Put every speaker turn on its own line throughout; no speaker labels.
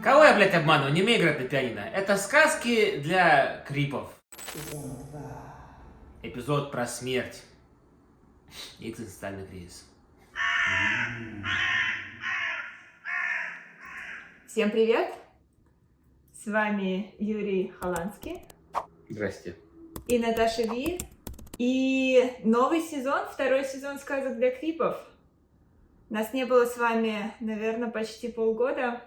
Кого я, блядь, обманываю? Не умею играть на пианино. Это сказки для крипов. Эпизод про смерть и экзистенциальный кризис.
Всем привет! С вами Юрий Холландский
Здрасте.
и Наташа Ви. И новый сезон, второй сезон сказок для крипов. Нас не было с вами, наверное, почти полгода,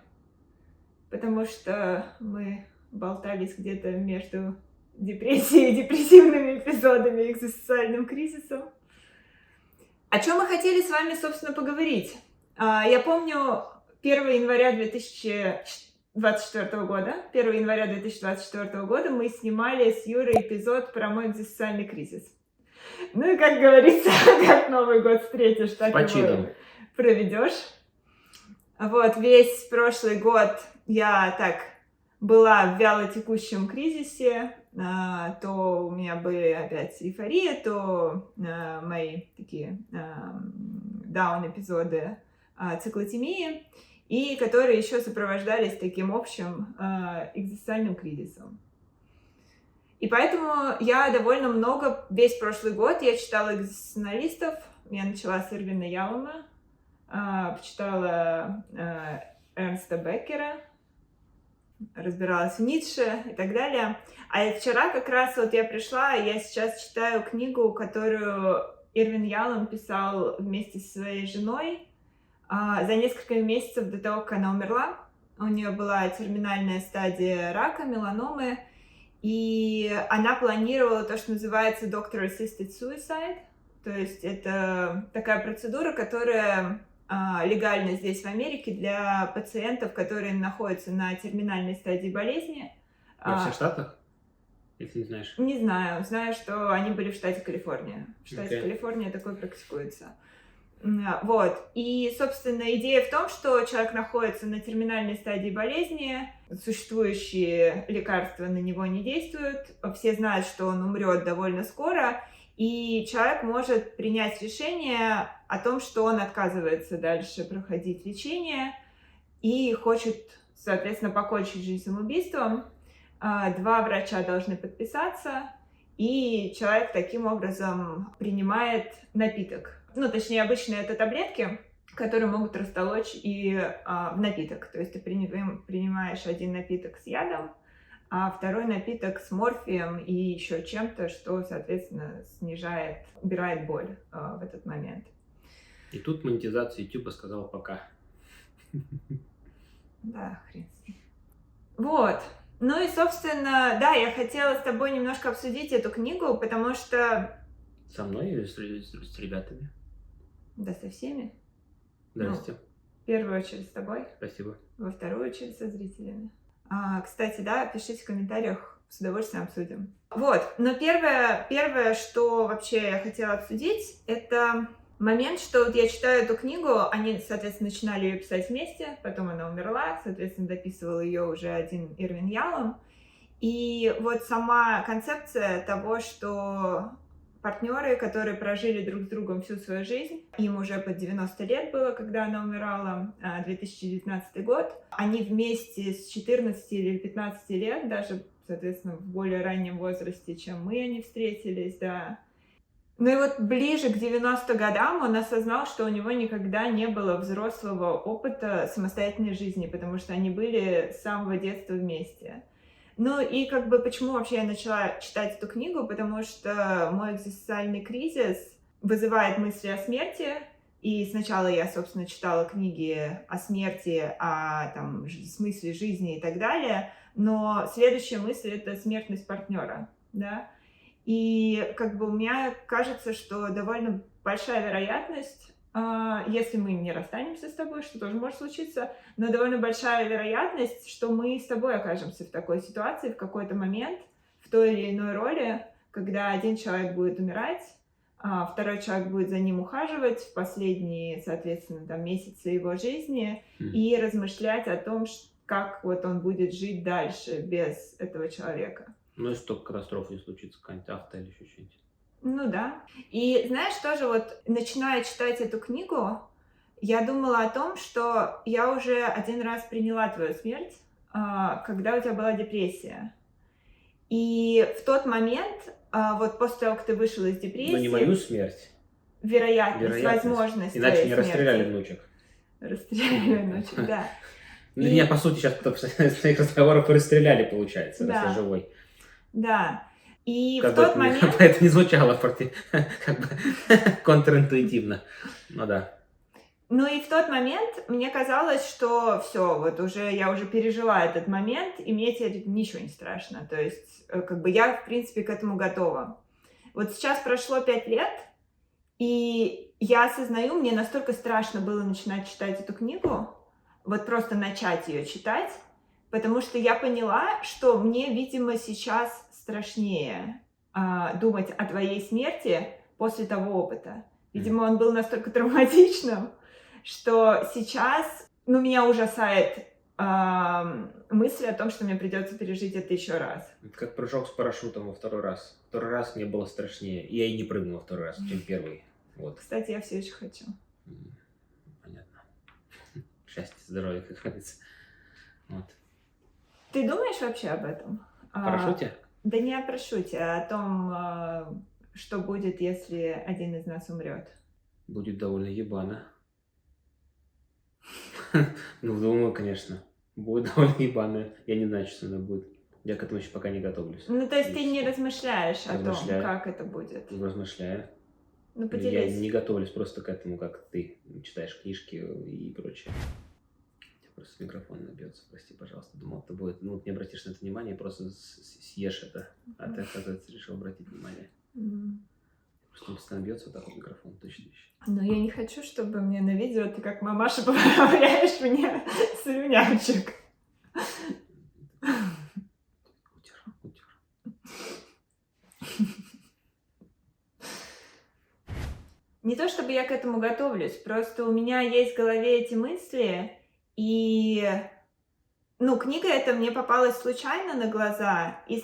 потому что мы болтались где-то между депрессией и депрессивными эпизодами и экзистенциальным кризисом. О чем мы хотели с вами, собственно, поговорить? Я помню 1 января 2024 года. 1 января 2024 года мы снимали с Юрой эпизод про мой экзистенциальный кризис. Ну и, как говорится, как Новый год встретишь, так его проведешь. Вот, весь прошлый год я так была в вялотекущем кризисе. То у меня были опять эйфория, то мои такие даун-эпизоды циклотемии, и которые еще сопровождались таким общим экзистенциальным кризисом. И поэтому я довольно много, весь прошлый год я читала экзистенциалистов. Я начала с Ирвина Ялома, почитала Эрнста Беккера, разбиралась в Ницше и так далее. А вчера как раз вот я пришла, я сейчас читаю книгу, которую Ирвин Ялом писал вместе со своей женой за несколько месяцев до того, как она умерла. У нее была терминальная стадия рака, меланомы, и она планировала то, что называется Doctor-Assisted Suicide. То есть это такая процедура, которая легальна здесь, в Америке, для пациентов, которые находятся на терминальной стадии болезни.
Во всех штатах? Если не знаешь.
Не знаю. Знаю, что они были в штате Калифорния. В штате Калифорния такое практикуется. Вот. И, собственно, идея в том, что человек находится на терминальной стадии болезни, существующие лекарства на него не действуют, все знают, что он умрет довольно скоро, и человек может принять решение о том, что он отказывается дальше проходить лечение и хочет, соответственно, покончить жизнь самоубийством. 2 врача должны подписаться, и человек таким образом принимает напиток. Ну, точнее, обычно это таблетки, которые могут растолочь и в напиток. То есть ты принимаешь один напиток с ядом, а второй напиток с морфием и еще чем-то, что, соответственно, убирает боль в этот момент.
И тут монетизация YouTube сказала пока.
Да, хрен с ним. Вот. Ну и, собственно, да, я хотела с тобой немножко обсудить эту книгу, потому что...
Со мной или с ребятами?
Да, со всеми.
Здрасте.
Ну, в первую очередь с тобой.
Спасибо.
Во вторую очередь со зрителями. Кстати, да, пишите в комментариях, с удовольствием обсудим. Вот, но первое, что вообще я хотела обсудить, это момент, что вот я читаю эту книгу, они, соответственно, начинали ее писать вместе, потом она умерла, соответственно, дописывал ее уже один Ирвин Ялом. И вот сама концепция того, что партнеры, которые прожили друг с другом всю свою жизнь, им уже под 90 лет было, когда она умирала, 2019 год, они вместе с 14 или 15 лет, даже, соответственно, в более раннем возрасте, чем мы, они встретились, да. Ну и вот ближе к 90 годам он осознал, что у него никогда не было взрослого опыта самостоятельной жизни, потому что они были с самого детства вместе. Ну и как бы почему вообще я начала читать эту книгу? Потому что мой экзистенциальный кризис вызывает мысли о смерти. И сначала я, собственно, читала книги о смерти, о там, смысле жизни и так далее. Но следующая мысль — это смертность партнера, да. И как бы у меня кажется, что довольно большая вероятность, если мы не расстанемся с тобой, что тоже может случиться, но довольно большая вероятность, что мы с тобой окажемся в такой ситуации в какой-то момент, в той или иной роли, когда один человек будет умирать, а второй человек будет за ним ухаживать в последние, соответственно, там, месяцы его жизни и размышлять о том, как вот он будет жить дальше без этого человека.
Ну, если только катастрофа не случится, какая-нибудь авто или еще что-нибудь.
Ну да. И знаешь, тоже вот, начиная читать эту книгу, я думала о том, что я уже один раз приняла твою смерть, когда у тебя была депрессия. И в тот момент, вот после того, как ты вышел из депрессии...
Но не мою смерть.
Вероятность. Возможность
Иначе
твоей
не
смерти.
расстреляли внучек.
Расстреляли внучек, да.
Меня, по сути, сейчас с твоих разговоров расстреляли, получается, раз я живой.
Да. И
как
в тот момент...
Это не звучало как бы контринтуитивно. Ну да.
Ну и в тот момент мне казалось, что все, вот уже я уже пережила этот момент, и мне теперь ничего не страшно. То есть, как бы я, в принципе, к этому готова. Вот сейчас прошло 5 лет, и я осознаю, мне настолько страшно было начинать читать эту книгу, вот просто начать ее читать, потому что я поняла, что мне, видимо, сейчас страшнее думать о твоей смерти после того опыта. Видимо, он был настолько травматичным, что сейчас, меня ужасает мысль о том, что мне придется пережить это еще раз.
Это как прыжок с парашютом во второй раз. Второй раз мне было страшнее. И я и не прыгнул во второй раз, чем первый. Вот.
Кстати, я все еще хочу.
Понятно. Счастье, здоровье, как говорится. Вот.
Ты думаешь вообще об этом?
О парашюте?
Да не о парашюте, а о том, что будет, если один из нас умрет.
Будет довольно ебано. Ну, думаю, конечно. Будет довольно ебано. Я не знаю, что со мной будет. Я к этому еще пока не готовлюсь.
Ну, то есть ты не размышляешь о том, как это будет?
Размышляю.
Ну, поделись.
Я не готовлюсь просто к этому, как ты читаешь книжки и прочее. Просто микрофон набьется, прости, пожалуйста. Думал, ты будет, не обратишь на это внимание, просто съешь это. А ты, оказывается, решил обратить внимание. Просто он постоянно бьется вот так вот микрофон, точно еще.
Но я не хочу, чтобы мне на видео ты как мамаша поправляешь мне слюнявчик.
Утер.
Не то чтобы я к этому готовлюсь, просто у меня есть в голове эти мысли, и книга эта мне попалась случайно на глаза, и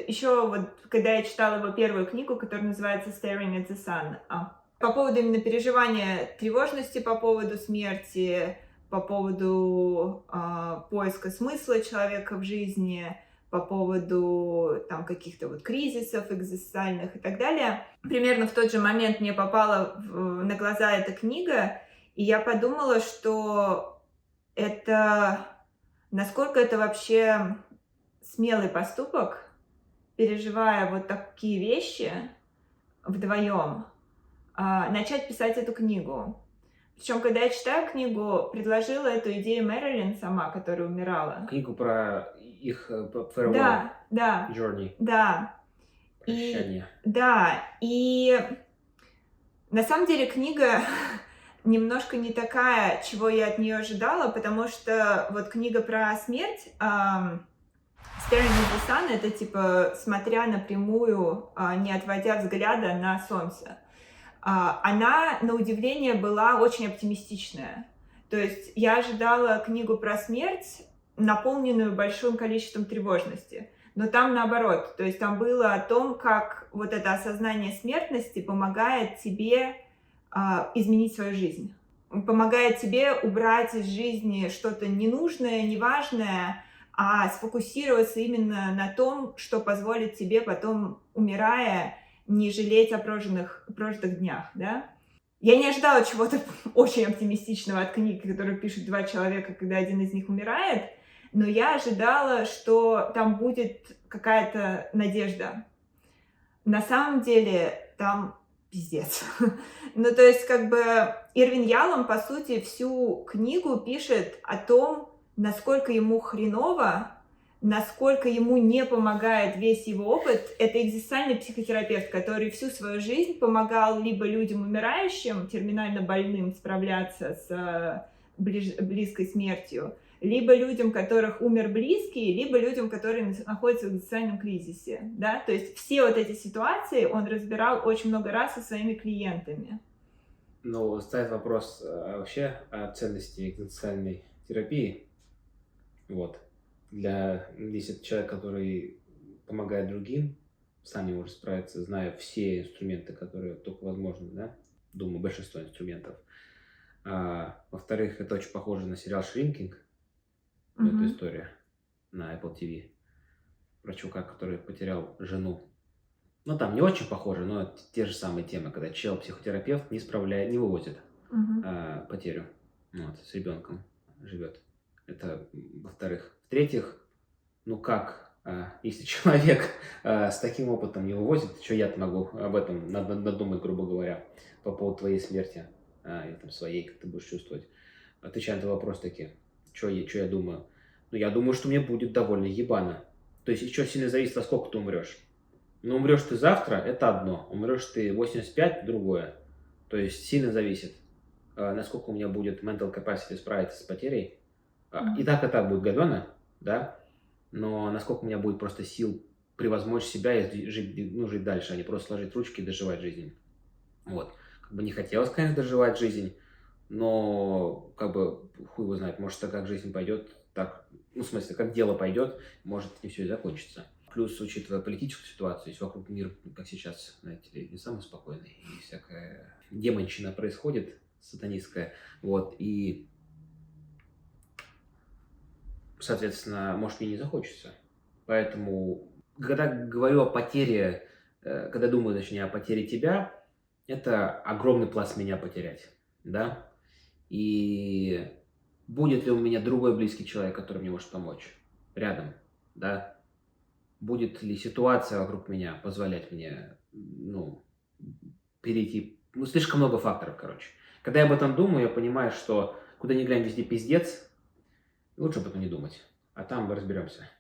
еще вот, когда я читала его первую книгу, которая называется Staring at the Sun, по поводу именно переживания тревожности по поводу смерти, по поводу поиска смысла человека в жизни, по поводу там каких-то вот кризисов экзистенциальных и так далее. Примерно в тот же момент мне попала на глаза эта книга, и я подумала, что насколько это вообще смелый поступок, переживая вот такие вещи вдвоем, начать писать эту книгу. Причем, когда я читаю книгу, предложила эту идею Мэрилин сама, которая умирала.
Книгу про их farewell journey.
Да.
Прощание.
И на самом деле книга немножко не такая, чего я от нее ожидала, потому что вот книга про смерть Staring at the Sun — это типа смотря напрямую, не отводя взгляда на солнце. Она, на удивление, была очень оптимистичная. То есть я ожидала книгу про смерть, наполненную большим количеством тревожности. Но там наоборот. То есть там было о том, как вот это осознание смертности помогает тебе изменить свою жизнь. Помогает тебе убрать из жизни что-то ненужное, неважное, а сфокусироваться именно на том, что позволит тебе потом, умирая, не жалеть о прожитых днях, да. Я не ожидала чего-то очень оптимистичного от книг, которые пишут два человека, когда один из них умирает, но я ожидала, что там будет какая-то надежда. На самом деле там пиздец. Ну, то есть, как бы, Ирвин Ялом, по сути, всю книгу пишет о том, насколько ему хреново, насколько ему не помогает весь его опыт. Это экзистенциальный психотерапевт, который всю свою жизнь помогал либо людям умирающим, терминально больным, справляться с близкой смертью, либо людям, которых умер близкий, либо людям, которые находятся в экзистенциальном кризисе. Да? То есть все вот эти ситуации он разбирал очень много раз со своими клиентами.
Ну, ставит вопрос вообще о ценности экзистенциальной терапии. Вот. Если это человек, который помогает другим, сам не может справиться, зная все инструменты, которые только возможны, да? Думаю, большинство инструментов. Во-вторых, это очень похоже на сериал «Шринкинг». Эта история на Apple TV. Про чувака, который потерял жену. Ну, там не очень похоже, но это те же самые темы, когда психотерапевт не вывозит потерю. Вот, с ребенком живет. Это во-вторых. В-третьих, ну как, если человек с таким опытом не вывозит, что я могу об этом надумать, грубо говоря, по поводу твоей смерти, или там своей, как ты будешь чувствовать. Отвечая на этот вопрос таки, что я думаю? Ну, я думаю, что мне будет довольно ебано. То есть еще сильно зависит, во сколько ты умрешь. Ну, умрешь ты завтра, это одно. Умрешь ты 85, другое. То есть сильно зависит, насколько у меня будет mental capacity справиться с потерей. И так будет говёно, да, но насколько у меня будет просто сил превозмочь себя и жить дальше, а не просто сложить ручки и доживать жизнь. Вот. Как бы не хотелось, конечно, доживать жизнь, но как бы хуй его знает, может, так как жизнь пойдет, так, ну, в смысле, как дело пойдет, может, и все и закончится. Плюс, учитывая политическую ситуацию, есть вокруг мир, как сейчас, знаете ли, не самый спокойный, и всякая демонщина происходит, сатанистская, вот, и соответственно, может, мне не захочется. Поэтому, когда говорю о потере, когда думаю, точнее, о потере тебя, это огромный пласт меня потерять, да? И будет ли у меня другой близкий человек, который мне может помочь рядом, да? Будет ли ситуация вокруг меня позволять мне, ну, перейти... Ну, слишком много факторов, короче. Когда я об этом думаю, я понимаю, что куда ни глянь, везде пиздец. Лучше об этом не думать, а там мы разберемся.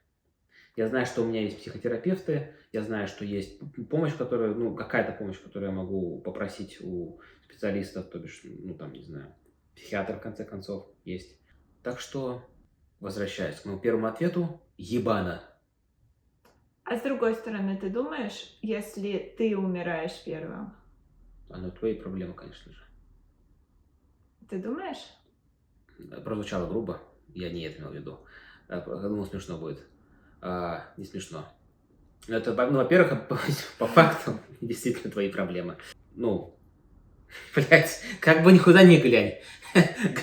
Я знаю, что у меня есть психотерапевты, я знаю, что есть помощь, какая-то помощь, которую я могу попросить у специалистов, то бишь, ну, там, не знаю, психиатр, в конце концов, есть. Так что, возвращаясь к моему первому ответу, ебано.
А с другой стороны, ты думаешь, если ты умираешь первым?
Оно твои проблемы, конечно же.
Ты думаешь?
Прозвучало грубо. Я не это имел в виду. Я думал, смешно будет. Не смешно. Это, ну, во-первых, по факту, действительно твои проблемы. Ну, блядь, как бы никуда не глянь.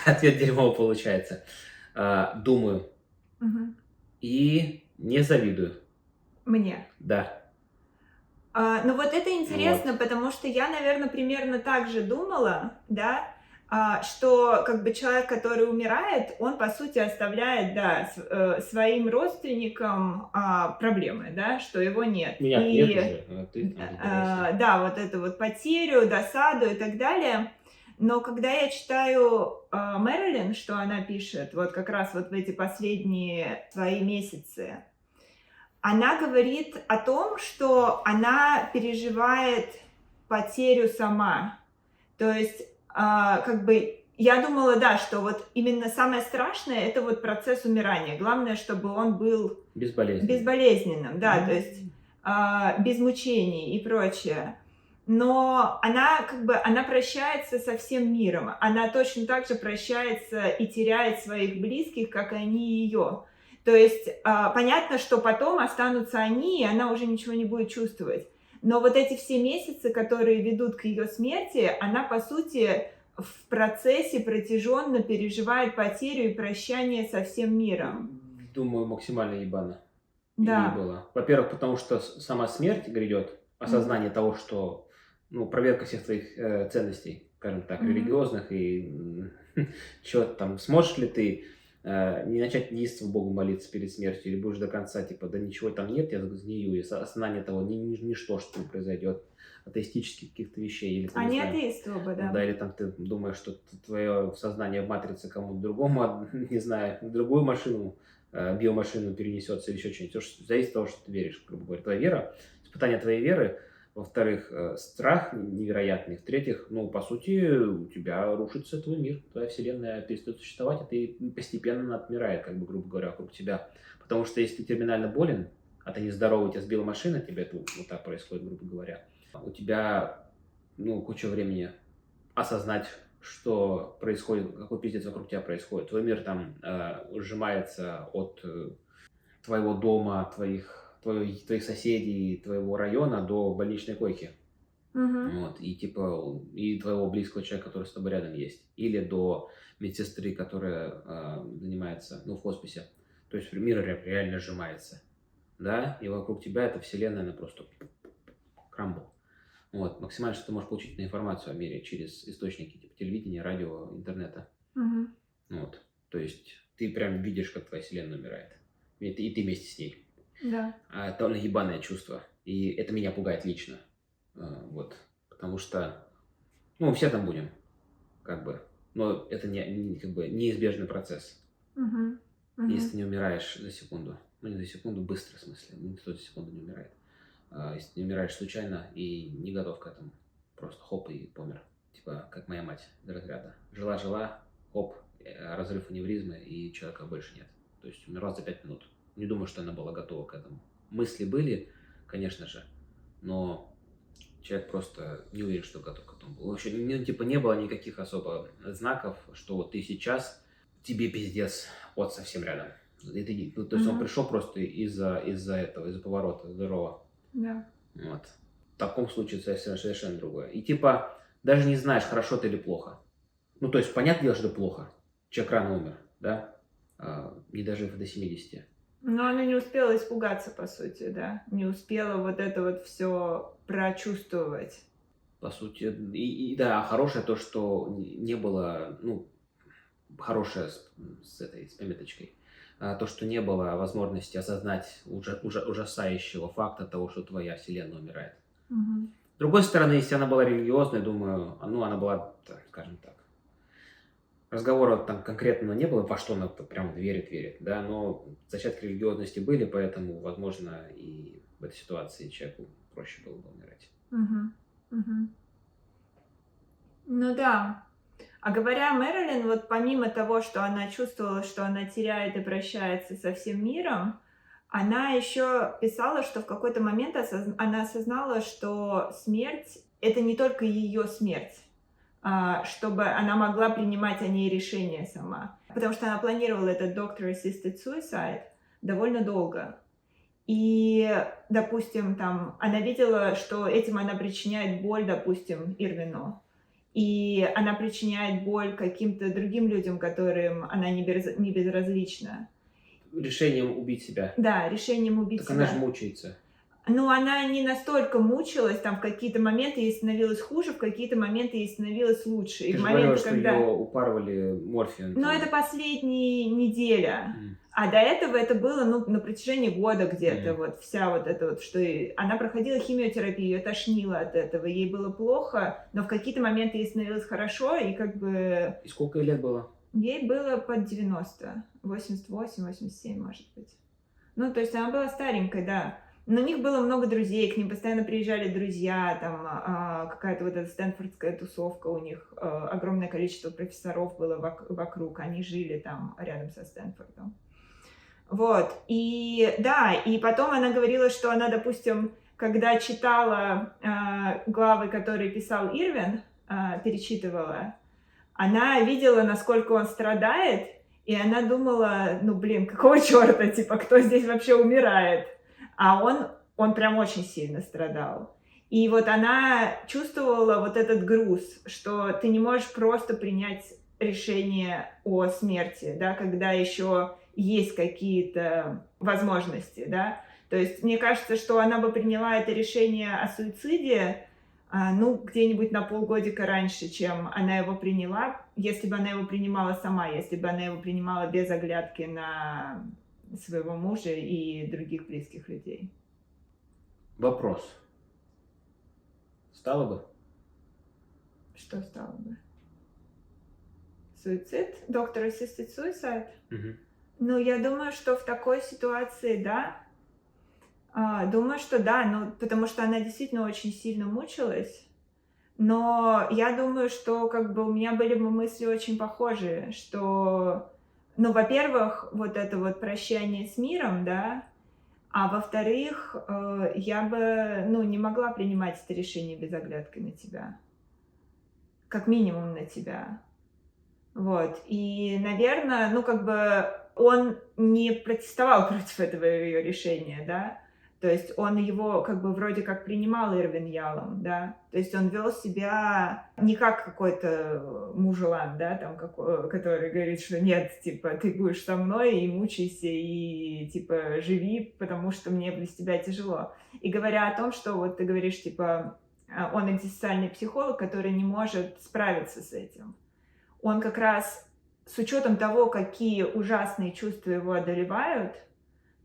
Ответ дерьмово получается. Думаю. И не завидую.
Мне?
Да.
Ну вот это интересно,
Вот.
потому что я, наверное, примерно так же думала, да, что как бы человек, который умирает, он по сути оставляет, да, своим родственникам проблемы, да, что его нет.
Меня нет уже, а ты там разбирайся.
Да, вот эту вот потерю, досаду и так далее. Но когда я читаю Мэрилин, что она пишет, вот как раз вот в эти последние свои месяцы, она говорит о том, что она переживает потерю сама. То есть, как бы, я думала, да, что вот именно самое страшное – это вот процесс умирания. Главное, чтобы он был безболезненным, да, то есть без мучений и прочее. Но она как бы, она прощается со всем миром. Она точно так же прощается и теряет своих близких, как и они ее. То есть понятно, что потом останутся они, и она уже ничего не будет чувствовать. Но вот эти все месяцы, которые ведут к ее смерти, она, по сути, в процессе протяженно переживает потерю и прощание со всем миром.
Думаю, максимально ебано.
Да.
Было. Во-первых, потому что сама смерть грядет, осознание того, что, ну, проверка всех твоих ценностей, скажем так, религиозных, и что там, сможешь ли ты не начать неистово Богу молиться перед смертью, или будешь до конца, типа, да ничего там нет, я сгнию, и осознание того, ничто, что не произойдет, атеистических каких-то вещей. Или,
Они атеисты оба, да.
Да, или там ты думаешь, что твое сознание в матрице кому-то другому, не знаю, другую машину, биомашину перенесется или еще что-нибудь. Все зависит от того, что ты веришь, грубо говоря. Твоя вера, испытание твоей веры, во-вторых, страх невероятный, в-третьих, ну, по сути, у тебя рушится твой мир, твоя вселенная перестает существовать, и ты постепенно отмирает, как бы, грубо говоря, вокруг тебя. Потому что если ты терминально болен, а ты нездоровый, тебя сбила машина, тебе это вот так происходит, грубо говоря, у тебя, ну, куча времени осознать, что происходит, какой пиздец вокруг тебя происходит. Твой мир там сжимается от твоего дома, твоих соседей, твоего района до больничной койки. Вот, и типа, и твоего близкого человека, который с тобой рядом есть. Или до медсестры, которая занимается, ну, в хосписе. То есть мир реально сжимается. Да, и вокруг тебя эта вселенная, она просто крамбл. Вот, максимально, что ты можешь получить на информацию о мире через источники типа телевидения, радио, интернета. Вот, то есть ты прям видишь, как твоя вселенная умирает. И ты вместе с ней.
Да.
Это ебаное чувство. И это меня пугает лично. Вот. Потому что, ну, все там будем, как бы. Но это как бы неизбежный процесс. Если ты не умираешь за секунду. Ну, не за секунду, быстро, в смысле. Никто за секунду не умирает. Если ты не умираешь случайно и не готов к этому. Просто хоп и помер. Типа, как моя мать из разряда. Жила-жила, хоп, разрыв аневризмы, и человека больше нет. То есть умерла за 5 минут. Не думаю, что она была готова к этому. Мысли были, конечно же, но человек просто не уверен, что готов к этому был. В общем, ну, типа, не было никаких особо знаков, что вот ты сейчас, тебе пиздец, вот совсем рядом. И ты, ну, то есть он пришел просто из-за этого, из-за поворота, здорово.
Да.
Вот. В таком случае совершенно другое. И типа, даже не знаешь, хорошо ты или плохо. Ну, то есть, понятное дело, что плохо. Человек рано умер, да? Не дожив до 70.
Но она не успела испугаться, по сути, да. Не успела вот это вот все прочувствовать.
По сути, и да, хорошее то, что не было, ну, хорошее с пометочкой, то, что не было возможности осознать ужасающего факта того, что твоя вселенная умирает. С другой стороны, если она была религиозной, думаю, ну, она была, так, скажем так, разговора там конкретно не было, во что она прям верит, да, но зачатки религиозности были, поэтому, возможно, и в этой ситуации человеку проще было бы умирать.
Ну да. А говоря о Мэрилин, вот помимо того, что она чувствовала, что она теряет и прощается со всем миром, она еще писала, что в какой-то момент она осознала, что смерть — это не только ее смерть, чтобы она могла принимать о ней решения сама. Потому что она планировала этот doctor-assisted suicide довольно долго. И, допустим, там, она видела, что этим она причиняет боль, допустим, Ирвину. И она причиняет боль каким-то другим людям, которым она не безразлична.
Решением убить себя.
Да, решением убить
так
себя.
Она же мучается.
Ну, она не настолько мучилась, там в какие-то моменты ей становилось хуже, в какие-то моменты ей становилось лучше.
Ты
и в
же
моменты,
говорила, что
когда...
ее упарывали морфием.
Ну, это последняя неделя. А до этого это было, ну, на протяжении года где-то, вот вся вот эта вот, что она проходила химиотерапию, ее тошнило от этого, ей было плохо, но в какие-то моменты ей становилось хорошо, и как бы...
И сколько ей лет было?
Ей было под 90, 88, 87, может быть. Ну, то есть она была старенькой, да. Но у них было много друзей, к ним постоянно приезжали друзья, там какая-то вот эта стэнфордская тусовка у них, огромное количество профессоров было вокруг, они жили там рядом со Стэнфордом. Вот, и да, и потом она говорила, что она, допустим, когда читала главы, которые писал Ирвин, перечитывала, она видела, насколько он страдает, и она думала, ну блин, какого черта, типа, кто здесь вообще умирает? А он прям очень сильно страдал. И вот она чувствовала вот этот груз, что ты не можешь просто принять решение о смерти, да, когда еще есть какие-то возможности, да. То есть мне кажется, что она бы приняла это решение о суициде, ну, где-нибудь на полгодика раньше, чем она его приняла, если бы она его принимала сама, если бы она его принимала без оглядки на своего мужа и других близких людей.
Вопрос. Стало бы?
Что стало бы? Суицид? Doctor assisted suicide?
Мгм.
Ну, я думаю, что в такой ситуации, да. Думаю, что да, ну, потому что она действительно очень сильно мучилась. Но я думаю, что как бы у меня были бы мысли очень похожие, что, ну, во-первых, вот это вот прощание с миром, да, а во-вторых, я бы, ну, не могла принимать это решение без оглядки на тебя. Как минимум на тебя. Вот. И, наверное, ну, как бы он не протестовал против этого ее решения, да. То есть он его как бы вроде как принимал Ирвин Ялом, да. То есть он вел себя не как какой-то мужелан, да, там, который говорит, что нет, типа, ты будешь со мной и мучайся, и, типа, живи, потому что мне без тебя тяжело. И говоря о том, что вот ты говоришь, типа, он экзистенциальный психолог, который не может справиться с этим. Он как раз с учетом того, какие ужасные чувства его одолевают,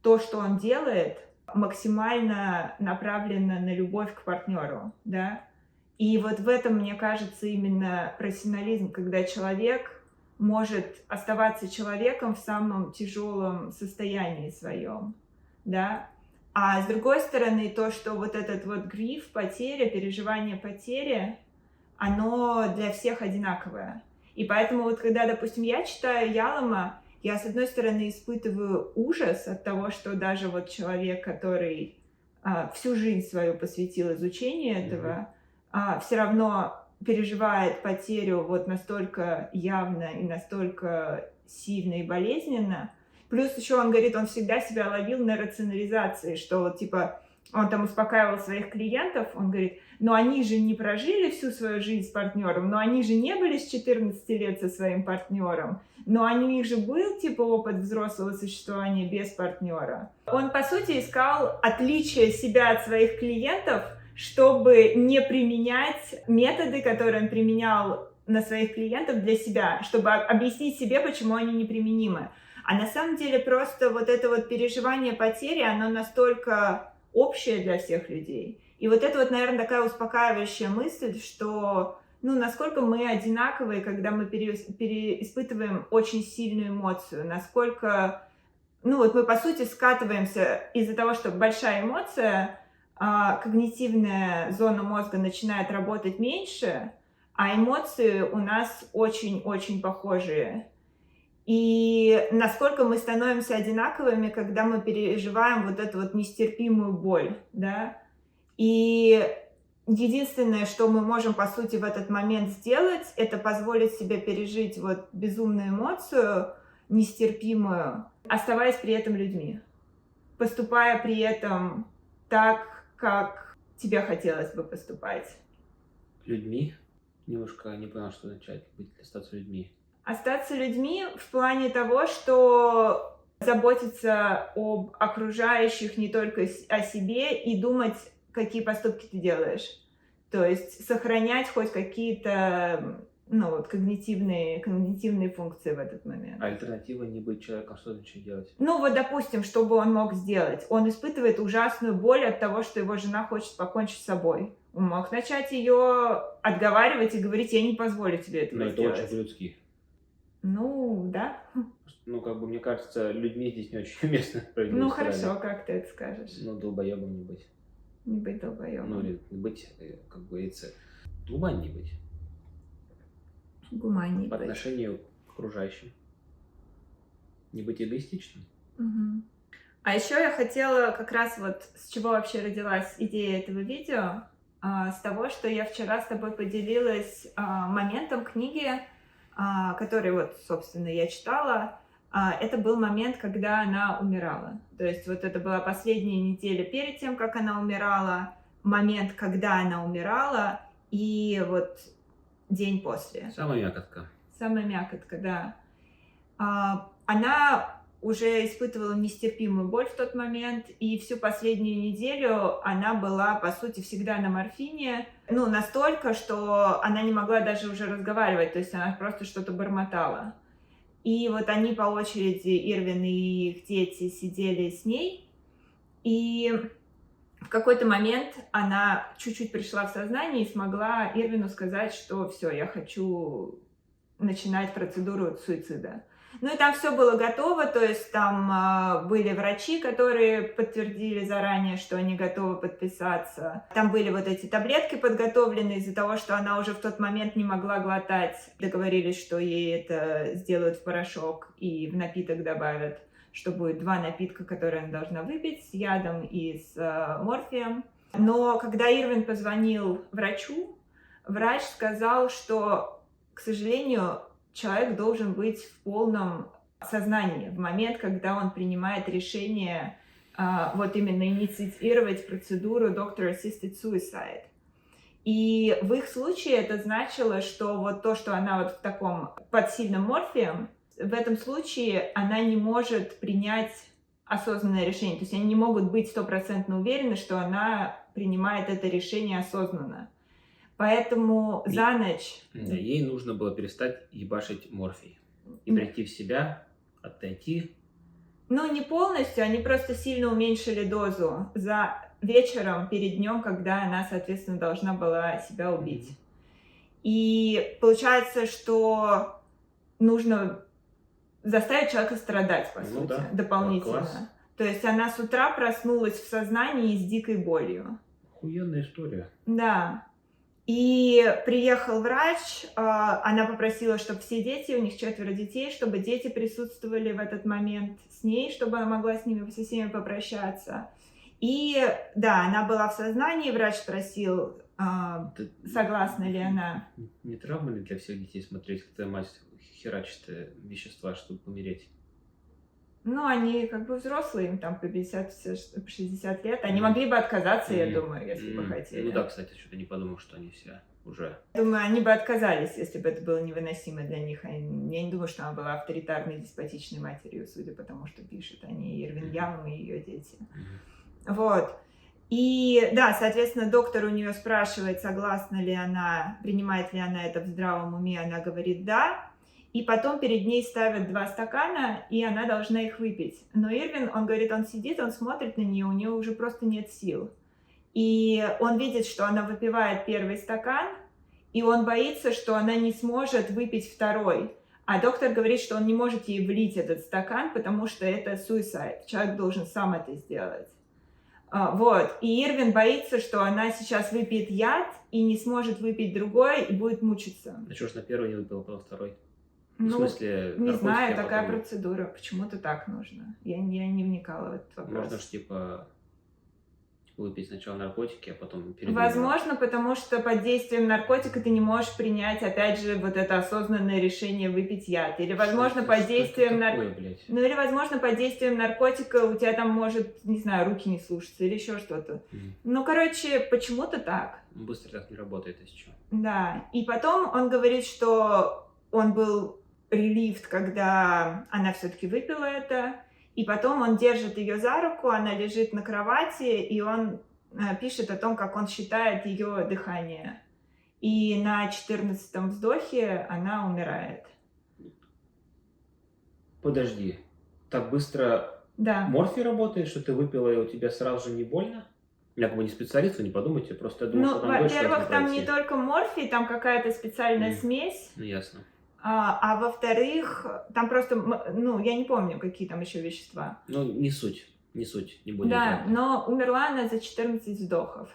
то, что он делает, максимально направлено на любовь к партнеру, да. И вот в этом, мне кажется, именно профессионализм, когда человек может оставаться человеком в самом тяжелом состоянии своем, да. А с другой стороны, то, что вот этот вот гриф, потеря, переживание потери, оно для всех одинаковое. И поэтому вот когда, допустим, я читаю Ялома, я, с одной стороны, испытываю ужас от того, что даже вот человек, который всю жизнь свою посвятил изучению этого, все равно переживает потерю вот настолько явно и настолько сильно и болезненно. Плюс еще он говорит, он всегда себя ловил на рационализации, что вот типа он там успокаивал своих клиентов, он говорит, но они же не прожили всю свою жизнь с партнером, но они же не были с 14 лет со своим партнером, но у них же был типа опыт взрослого существования без партнера. Он, по сути, искал отличие себя от своих клиентов, чтобы не применять методы, которые он применял на своих клиентов для себя, чтобы объяснить себе, почему они неприменимы. А на самом деле просто вот это вот переживание потери, оно настолько общее для всех людей. И вот это вот, наверное, такая успокаивающая мысль, что, ну, насколько мы одинаковые, когда мы испытываем очень сильную эмоцию, насколько, ну, вот мы, по сути, скатываемся из-за того, что большая эмоция, когнитивная зона мозга начинает работать меньше, а эмоции у нас очень-очень похожие. И насколько мы становимся одинаковыми, когда мы переживаем вот эту вот нестерпимую боль, да. И единственное, что мы можем, по сути, в этот момент сделать, это позволить себе пережить вот безумную эмоцию, нестерпимую, оставаясь при этом людьми, поступая при этом так, как тебе хотелось бы поступать.
Людьми? Немножко не понял, что означает остаться людьми.
Остаться людьми в плане того, что заботиться об окружающих не только о себе и думать, какие поступки ты делаешь. То есть сохранять хоть какие-то, ну, вот, когнитивные функции в этот момент.
А альтернатива не быть человеком, что значит делать?
Ну вот, допустим, что бы он мог сделать? Он испытывает ужасную боль от того, что его жена хочет покончить с собой. Он мог начать ее отговаривать и говорить, я не позволю тебе этого сделать.
Но это очень по-людски.
Ну, да.
Ну, как бы, мне кажется, людьми здесь не очень уместно.
Ну, хорошо, как ты это скажешь?
Ну, долбоебом не быть.
Не быть долбоебом.
Ну, или быть, как говорится, гуман не быть.
Гуман не
По
быть.
отношению к окружающим. Не быть эгоистичным.
Угу. А еще я хотела как раз вот с чего вообще родилась идея этого видео, с того, что я вчера с тобой поделилась моментом книги, который вот, собственно, я читала. Это был момент, когда она умирала. То есть вот это была последняя неделя перед тем, как она умирала, момент, когда она умирала, и вот день после.
Самая мякотка.
Самая мякотка, да. Она уже испытывала нестерпимую боль в тот момент, и всю последнюю неделю она была, по сути, всегда на морфине, ну, настолько, что она не могла даже уже разговаривать, то есть она просто что-то бормотала. И вот они по очереди, Ирвин и их дети, сидели с ней, и в какой-то момент она чуть-чуть пришла в сознание и смогла Ирвину сказать, что все, я хочу начинать процедуру суицида. Ну и там все было готово, то есть там были врачи, которые подтвердили заранее, что они готовы подписаться. Там были вот эти таблетки подготовлены из-за того, что она уже в тот момент не могла глотать. Договорились, что ей это сделают в порошок и в напиток добавят, что будет 2 напитка, которые она должна выпить с ядом и с морфием. Но когда Ирвин позвонил врачу, врач сказал, что, к сожалению, человек должен быть в полном сознании в момент, когда он принимает решение вот именно инициировать процедуру Doctor-Assisted Suicide. И в их случае это значило, что вот то, что она вот в таком под сильным морфием, в этом случае она не может принять осознанное решение. То есть они не могут быть 100% уверены, что она принимает это решение осознанно. Поэтому за ночь...
Да, ей нужно было перестать ебашить морфий и прийти в себя, отойти.
Ну, не полностью, они просто сильно уменьшили дозу за вечером перед днем, когда она, соответственно, должна была себя убить. И получается, что нужно заставить человека страдать, по сути,
да,
дополнительно.
Класс.
То есть она с утра проснулась в сознании с дикой болью.
Охуенная история.
Да. И приехал врач, она попросила, чтобы все дети, у них 4 детей, чтобы дети присутствовали в этот момент с ней, чтобы она могла с ними со всеми попрощаться. И да, она была в сознании, врач спросил, согласна ли она.
Не травма ли для всех детей смотреть, как твоя мать херачит вещества, чтобы помереть?
Ну, они как бы взрослые, им там по 50-60 лет. Они могли бы отказаться, я думаю, если бы хотели.
Ну да, кстати, что-то не подумал, что они все уже...
Думаю, они бы отказались, если бы это было невыносимо для них. Я не думаю, что она была авторитарной, деспотичной матерью, судя по тому, что пишет о ней Ирвин Ям и ее дети. Вот. И да, соответственно, доктор у нее спрашивает, согласна ли она, принимает ли она это в здравом уме. Она говорит «да». И потом перед ней ставят 2 стакана, и она должна их выпить. Но Ирвин, он говорит, он сидит, он смотрит на нее, у нее уже просто нет сил. И он видит, что она выпивает 1 стакан, и он боится, что она не сможет выпить 2. А доктор говорит, что он не может ей влить этот стакан, потому что это suicide. Человек должен сам это сделать. Вот. И Ирвин боится, что она сейчас выпьет яд и не сможет выпить другой, и будет мучиться.
А что ж на 1 не выпила, потом 2?
Ну,
в смысле,
не знаю,
потом...
такая процедура. Почему-то так нужно. Я не вникала в этот вопрос.
Можно же, типа, выпить сначала наркотики, а потом передумать.
Возможно, потому что под действием наркотика ты не можешь принять, опять же, вот это осознанное решение выпить яд. Или, возможно, под действием Ну, или, возможно, под действием наркотика у тебя там может, не знаю, руки не слушаться или еще что-то. Ну, короче, почему-то так.
Быстро так не работает, если что.
Да. И потом он говорит, что он был relieved, когда она все-таки выпила это. И потом он держит ее за руку, она лежит на кровати, и он пишет о том, как он считает ее дыхание. И на 14-м вздохе она умирает.
Подожди, так быстро морфий работает, что ты выпила, и у тебя сразу же не больно? Я как бы не специалист, вы не подумайте, просто я думаю, что там дольше.
Во-первых, там не только морфий, там какая-то специальная смесь.
Ну, ясно.
А во-вторых, там просто, ну, я не помню, какие там еще вещества.
Ну, не суть, не будем.
Да, но умерла она за 14 вздохов.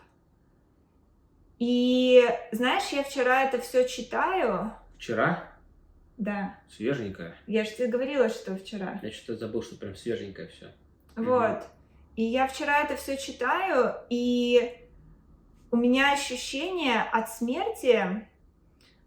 И, знаешь, я вчера это все читаю.
Вчера?
Да.
Свеженькая.
Я же тебе говорила, что вчера.
Я что-то забыл, что прям свеженькое все.
Вот. И я вчера это все читаю, и у меня ощущение от смерти,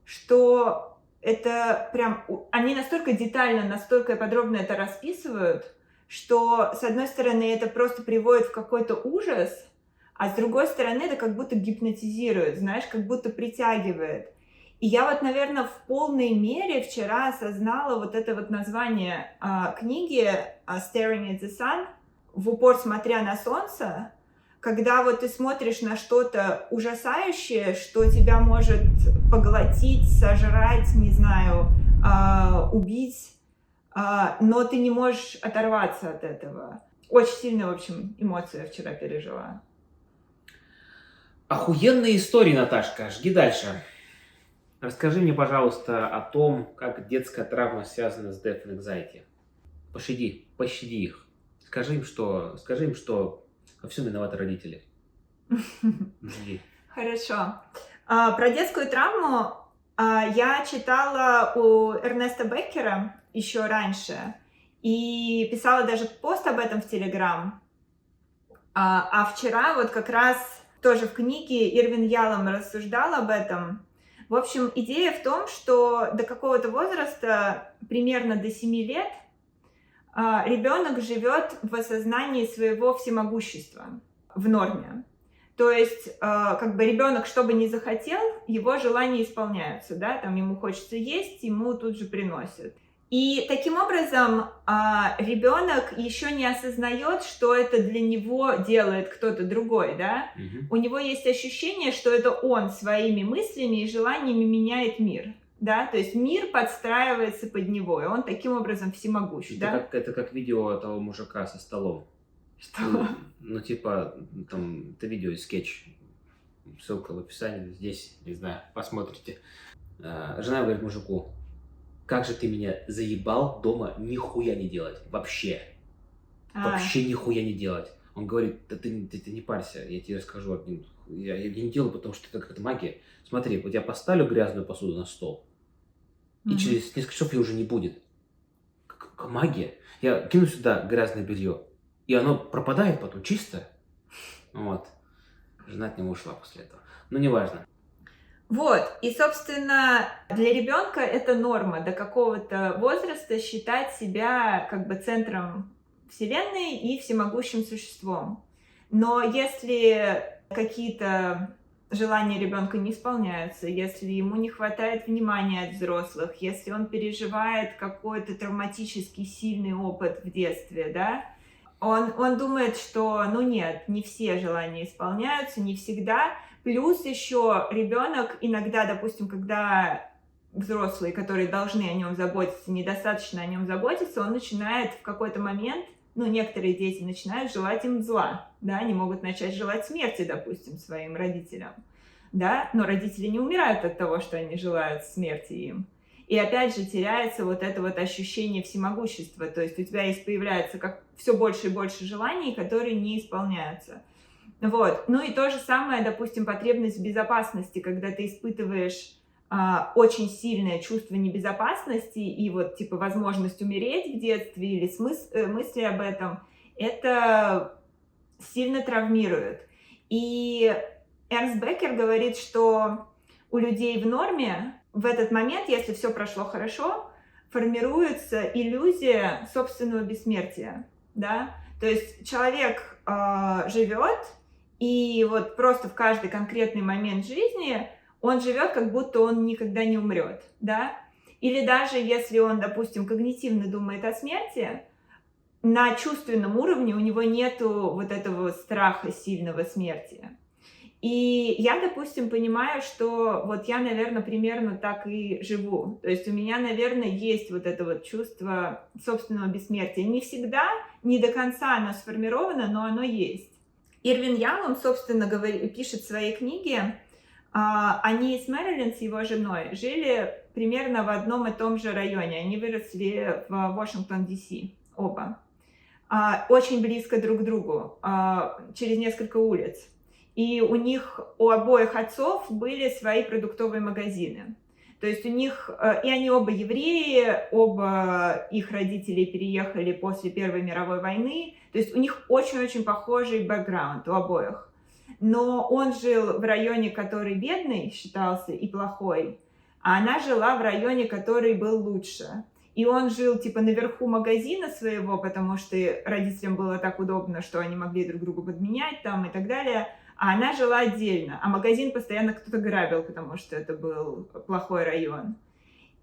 что это прям... Они настолько детально, настолько подробно это расписывают, что, с одной стороны, это просто приводит в какой-то ужас, а с другой стороны, это как будто гипнотизирует, знаешь, как будто притягивает. И я вот, наверное, в полной мере вчера осознала вот это вот название книги «Staring at the Sun», в упор смотря на солнце, когда вот ты смотришь на что-то ужасающее, что тебя может поглотить, сожрать, не знаю, убить, но ты не можешь оторваться от этого. Очень сильная, в общем, эмоция вчера пережила.
Охуенные истории, Наташка. Жги дальше. Расскажи мне, пожалуйста, о том, как детская травма связана с death and anxiety. Пощади их. Скажи им, что во всем виноваты родители. Жги.
Хорошо. Про детскую травму я читала у Эрнеста Беккера еще раньше и писала даже пост об этом в Телеграм. А вчера вот как раз тоже в книге Ирвин Ялом рассуждал об этом. В общем, идея в том, что до какого-то возраста, примерно до 7 лет, ребенок живет в осознании своего всемогущества в норме. То есть, как бы ребенок, что бы ни захотел, его желания исполняются, да, там ему хочется есть, ему тут же приносят. И таким образом ребенок еще не осознает, что это для него делает кто-то другой, да. У него есть ощущение, что это он своими мыслями и желаниями меняет мир, да, то есть мир подстраивается под него, и он таким образом всемогущ, да.
Это как видео того мужика со столом.
Что?
Ну, типа, там, это видео и скетч. Ссылка в описании, здесь, не знаю, посмотрите. Жена говорит мужику: как же ты меня заебал дома нихуя не делать. Вообще. Вообще нихуя не делать. Он говорит: да ты не парься, я тебе расскажу. Я не делаю, потому что это какая-то магия. Смотри, вот я поставлю грязную посуду на стол, и через несколько часов ее уже не будет. Как магия. Я кину сюда грязное белье, и оно пропадает потом чисто. Вот. Жена от него ушла после этого. Но неважно.
Вот, и, собственно, для ребенка это норма до какого-то возраста считать себя как бы центром Вселенной и всемогущим существом. Но если какие-то желания ребенка не исполняются, если ему не хватает внимания от взрослых, если он переживает какой-то травматический сильный опыт в детстве, да, он думает, что, ну нет, не все желания исполняются, не всегда. Плюс еще ребенок иногда, допустим, когда взрослые, которые должны о нем заботиться, недостаточно о нем заботиться, он начинает в какой-то момент, ну, некоторые дети начинают желать им зла, да, они могут начать желать смерти, допустим, своим родителям, да, но родители не умирают от того, что они желают смерти им. И опять же теряется вот это вот ощущение всемогущества, то есть у тебя появляется как все больше и больше желаний, которые не исполняются. Вот. Ну и то же самое, допустим, потребность в безопасности, когда ты испытываешь очень сильное чувство небезопасности и вот типа возможность умереть в детстве или мысли об этом, это сильно травмирует. И Эрнст Беккер говорит, что у людей в норме в этот момент, если все прошло хорошо, формируется иллюзия собственного бессмертия, да? То есть человек живет, и вот просто в каждый конкретный момент жизни он живет, как будто он никогда не умрет, да? Или даже если он, допустим, когнитивно думает о смерти, на чувственном уровне у него нету вот этого страха сильного смерти. И я, допустим, понимаю, что вот я, наверное, примерно так и живу. То есть у меня, наверное, есть вот это вот чувство собственного бессмертия. Не всегда, не до конца оно сформировано, но оно есть. Ирвин Ялом, собственно, пишет в своей книге, они с Мэрилин, с его женой, жили примерно в одном и том же районе. Они выросли в Вашингтон, Д.С. оба. Очень близко друг к другу, через несколько улиц. И у них, у обоих отцов были свои продуктовые магазины. То есть у них, и они оба евреи, оба их родители переехали после Первой мировой войны. То есть у них очень-очень похожий бэкграунд у обоих. Но он жил в районе, который бедный считался и плохой, а она жила в районе, который был лучше. И он жил типа наверху магазина своего, потому что родителям было так удобно, что они могли друг другу подменять там и так далее. а она жила отдельно, а магазин постоянно кто-то грабил, потому что это был плохой район.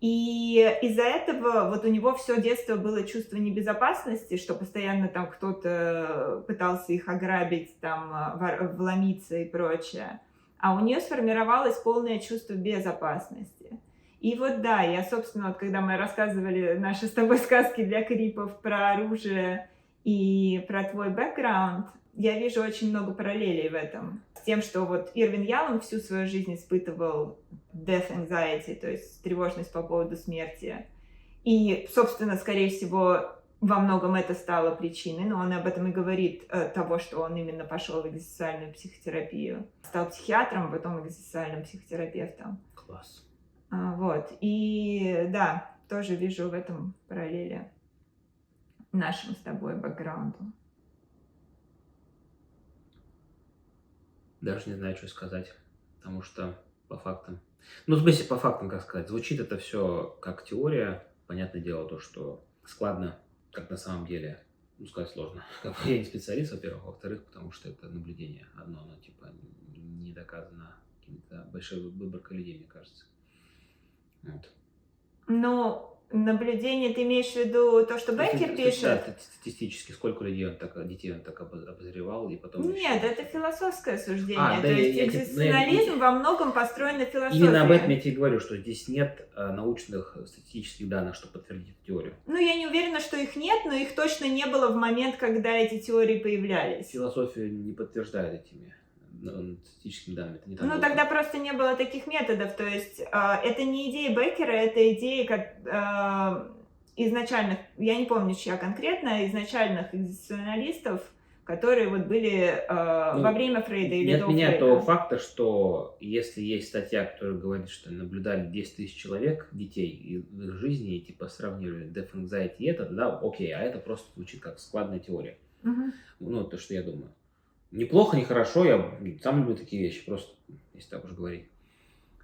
И из-за этого вот у него все детство было чувство небезопасности, что постоянно там кто-то пытался их ограбить, там вломиться и прочее. А у нее сформировалось полное чувство безопасности. И вот да, я, собственно, вот когда мы рассказывали наши с тобой сказки для крипов про оружие и про твой бэкграунд, я вижу очень много параллелей в этом. С тем, что вот Ирвин Ялом всю свою жизнь испытывал death anxiety, то есть тревожность по поводу смерти. И, собственно, скорее всего, во многом это стало причиной, но он об этом и говорит, того, что он именно пошел в экзистенциальную психотерапию. Стал психиатром, потом экзистенциальным психотерапевтом.
Класс.
Вот. И да, тоже вижу в этом параллели нашему с тобой бэкграунду.
Даже не знаю, что сказать, потому что по фактам... Ну, в смысле, по фактам, как сказать, звучит это все как теория. Понятное дело, то, что складно, как на самом деле, ну, сказать сложно. Я не специалист, во-первых, во-вторых, потому что это наблюдение одно, оно, типа, не доказано каким-то большой выборкой людей, мне кажется. Вот.
Ну, наблюдение, ты имеешь в виду то, что Беккер пишет?
Да, статистически, сколько детей он так обозревал, и потом...
Нет, это философское суждение.
Да,
то есть экзистенциализм во многом построен на философии.
Именно об этом я тебе говорю, что здесь нет научных статистических данных, чтобы подтвердить эту теорию.
Ну, я не уверена, что их нет, но их точно не было в момент, когда эти теории появлялись.
Философия не подтверждает этими статистическими данными. Это не так
ну,
было.
Тогда просто не было таких методов. То есть это не идеи Беккера, это идеи изначальных, я не помню, чья конкретно, изначальных экзистенциалистов, которые вот были во время Фрейда или до Фрейда.
Не отменяет того факта, что если есть статья, которая говорит, что наблюдали 10 тысяч человек, детей, и в их жизни, и типа сравнивали death anxiety и это, да, окей, а это просто звучит как складная теория. Ну, то, что я думаю. Неплохо, не хорошо, я сам люблю такие вещи, просто, если так уж говорить,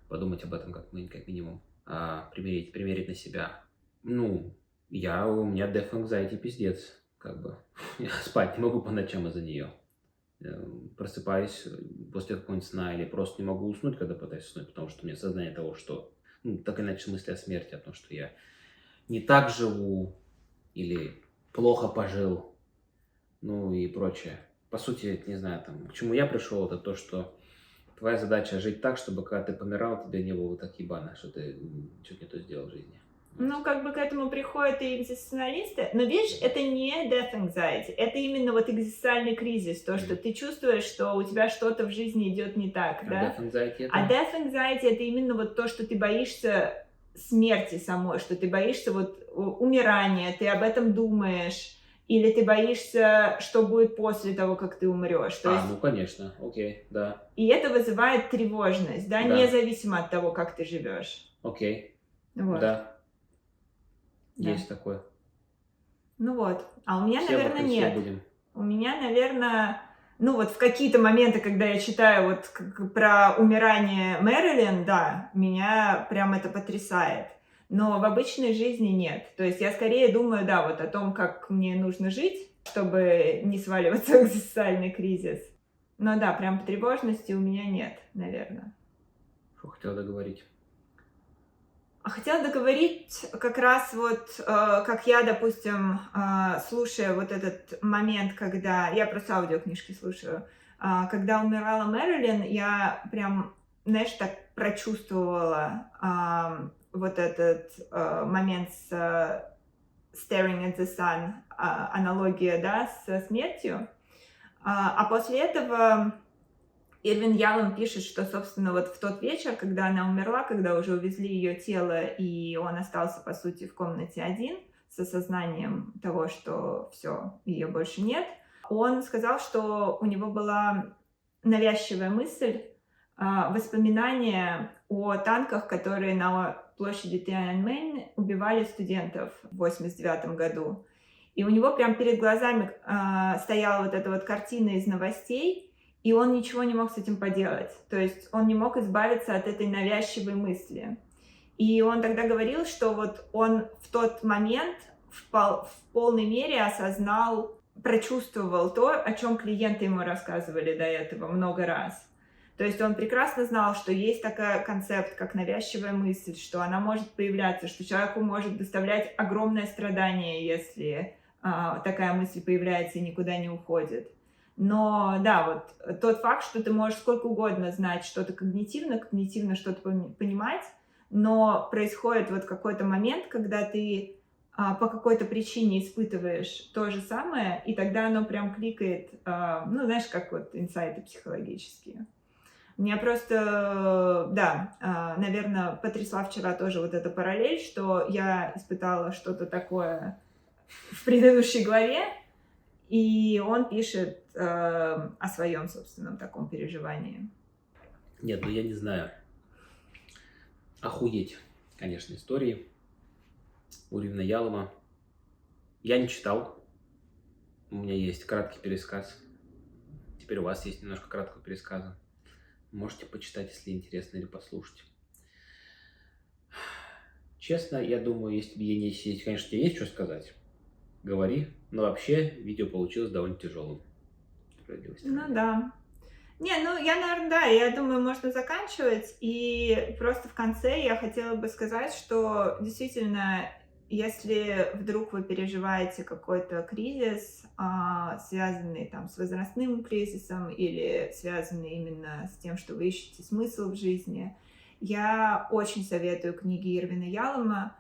подумать об этом как минимум, примерить на себя. Ну, у меня death anxiety пиздец, как бы, я спать не могу по ночам из-за нее. Просыпаюсь после какого-нибудь сна или просто не могу уснуть, когда пытаюсь уснуть, потому что у меня сознание того, что, ну, так или иначе мысли о смерти, о том, что я не так живу или плохо пожил, ну и прочее. По сути, не знаю, там, к чему я пришел, это то, что твоя задача жить так, чтобы когда ты помирал, тебе не было так ебано, что ты что-то не то сделал в жизни.
Ну, как бы к этому приходят и экзистенциалисты. Но видишь, это не death anxiety, это именно вот экзистенциальный кризис, то, что ты чувствуешь, что у тебя что-то в жизни идет не так, да?
Death anxiety это?
А death anxiety это именно вот то, что ты боишься смерти самой, что ты боишься вот умирания, ты об этом думаешь. Или ты боишься, что будет после того, как ты умрешь. То есть...
ну конечно, окей, да.
И это вызывает тревожность, да, независимо от того, как ты живешь.
Окей,
вот.
Да. Есть такое.
Ну вот, а у меня,
все
наверное, нет. У меня, наверное, ну вот в какие-то моменты, когда я читаю вот про умирание Мэрилин, да, меня прям это потрясает. Но в обычной жизни нет. То есть я скорее думаю, да, вот о том, как мне нужно жить, чтобы не сваливаться в экзистенциальный кризис. Но да, прям тревожности у меня нет, наверное.
Что хотела договорить?
Хотела договорить как раз вот, как я, допустим, слушаю вот этот момент, когда... Я просто аудиокнижки слушаю. Когда умирала Мэрилин, я прям, знаешь, так прочувствовала вот этот момент с staring at the sun, аналогия, да, со смертью. А после этого Ирвин Ялом пишет, что, собственно, вот в тот вечер, когда она умерла, когда уже увезли ее тело, и он остался, по сути, в комнате один, с осознанием того, что все, ее больше нет, он сказал, что у него была навязчивая мысль, воспоминания о танках, которые на площади Тианьаньмэнь убивали студентов в 1989 году. И у него прям перед глазами стояла вот эта вот картина из новостей, и он ничего не мог с этим поделать. То есть он не мог избавиться от этой навязчивой мысли. И он тогда говорил, что вот он в тот момент в полной мере осознал прочувствовал то, о чем клиенты ему рассказывали до этого много раз. То есть он прекрасно знал, что есть такой концепт, как навязчивая мысль, что она может появляться, что человеку может доставлять огромное страдание, если такая мысль появляется и никуда не уходит. Но да, вот тот факт, что ты можешь сколько угодно знать что-то когнитивно что-то понимать, но происходит вот какой-то момент, когда ты по какой-то причине испытываешь то же самое, и тогда оно прям кликает, ну, знаешь, как вот инсайты психологические. Меня просто, да, наверное, потрясла вчера тоже вот эта параллель, что я испытала что-то такое в предыдущей главе, и он пишет о своем собственном таком переживании.
Нет, ну я не знаю. Охуеть, конечно, истории у Ривна Ялома. Я не читал. У меня есть краткий пересказ. Теперь у вас есть немножко краткого пересказа. Можете почитать, если интересно, или послушать. Честно, я думаю, если тебе есть, конечно, тебе есть что сказать, говори. Но вообще видео получилось довольно тяжелым.
Ну да. Не, ну я, наверное, да, я думаю, можно заканчивать. И просто в конце я хотела бы сказать, что действительно, если вдруг вы переживаете какой-то кризис, связанный там с возрастным кризисом или связанный именно с тем, что вы ищете смысл в жизни, я очень советую книги Ирвина Ялома.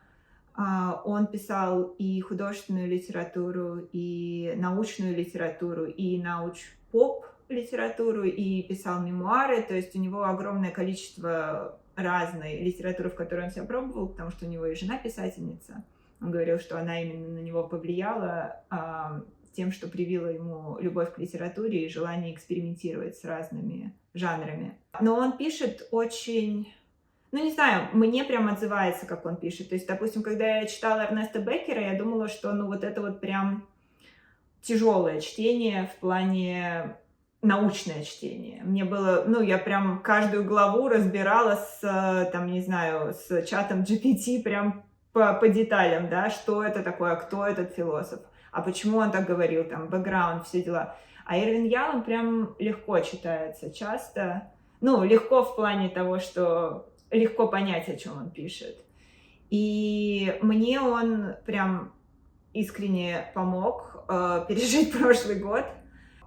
Он писал и художественную литературу, и научную литературу, и науч-поп литературу, и писал мемуары, то есть у него огромное количество разной литературы, в которой он себя пробовал, потому что у него и жена писательница. Он говорил, что она именно на него повлияла тем, что привила ему любовь к литературе и желание экспериментировать с разными жанрами. Но он пишет очень... Ну, не знаю, мне прям отзывается, как он пишет. То есть, допустим, когда я читала Эрнеста Беккера, я думала, что, ну, вот это вот прям тяжелое чтение в плане научное чтение. Мне было, ну, я прям каждую главу разбирала с, там, не знаю, с чатом GPT прям по деталям, да, что это такое, кто этот философ, а почему он так говорил, там, бэкграунд, все дела. А Ирвин Ялом прям легко читается часто. Ну, легко в плане того, что легко понять, о чем он пишет. И мне он прям искренне помог пережить прошлый год.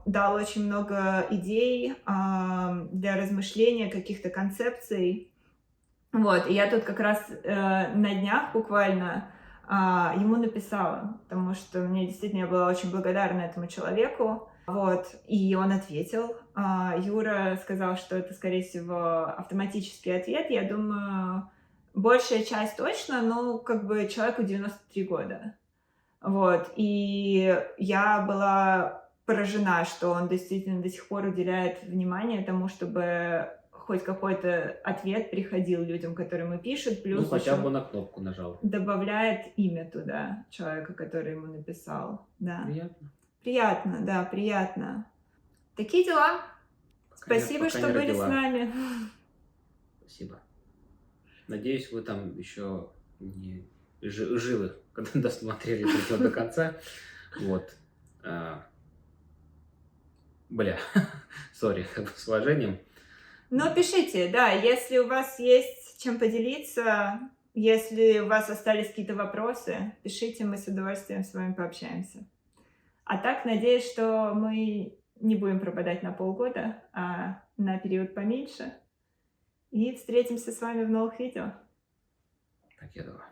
Дал очень много идей для размышления, каких-то концепций. Вот, и я тут как раз на днях буквально ему написала, потому что мне действительно, я была очень благодарна этому человеку. Вот, и он ответил. Юра сказал, что это, скорее всего, автоматический ответ. Я думаю, большая часть точно, но как бы человеку 93 года. Вот, и я была поражена, что он действительно до сих пор уделяет внимание тому, чтобы хоть какой-то ответ приходил людям, которым и пишут, плюс
ну, хотя
еще
бы на кнопку нажал.
добавляет имя туда человека, который ему написал. Да.
Приятно.
Приятно, да, приятно. Такие дела. Спасибо,
пока
что
не
были
родила.
с нами.
Спасибо. Надеюсь, вы там еще не живы, когда досмотрели это всё до конца. Вот. Бля, сори, с уважением.
Но пишите, да, если у вас есть чем поделиться, если у вас остались какие-то вопросы, пишите, мы с удовольствием с вами пообщаемся. А так, надеюсь, что мы не будем пропадать на полгода, а на период поменьше. И встретимся с вами в новых видео.
Так, я думаю.
Пока.